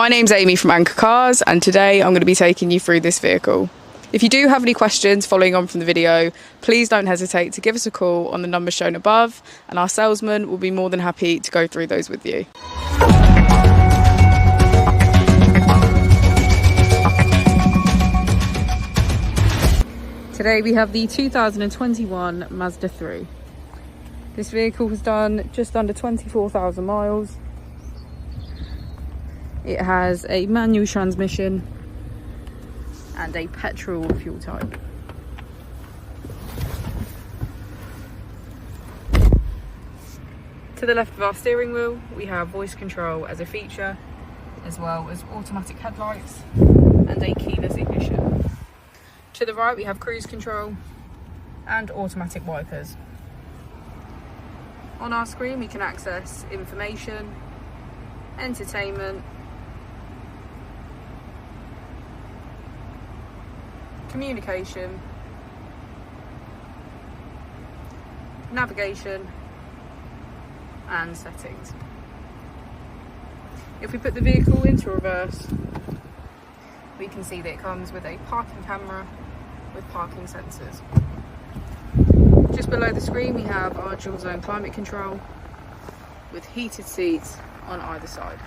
My name's Amy from Anchor Cars, and today I'm going to be taking you through this vehicle. If you do have any questions following on from the video, please don't hesitate to give us a call on the number shown above, and our salesman will be more than happy to go through those with you. Today we have the 2021 Mazda 3. This vehicle has done just under 24,000 miles. It has a manual transmission and a petrol fuel type. To the left of our steering wheel, we have voice control as a feature, as well as automatic headlights and a keyless ignition. To the right, we have cruise control and automatic wipers. On our screen, we can access information, entertainment, communication, navigation, and settings. If we put the vehicle into reverse, we can see that it comes with a parking camera with parking sensors. Just below the screen, we have our dual zone climate control with heated seats on either side.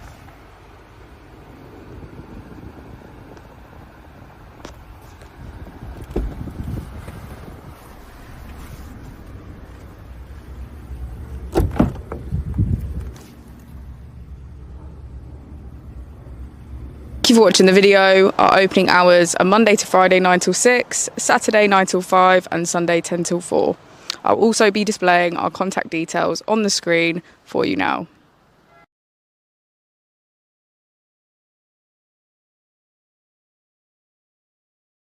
Thank you for watching the video. Our opening hours are Monday to Friday 9 till 6, Saturday 9 till 5 and Sunday 10 till 4. I'll also be displaying our contact details on the screen for you now.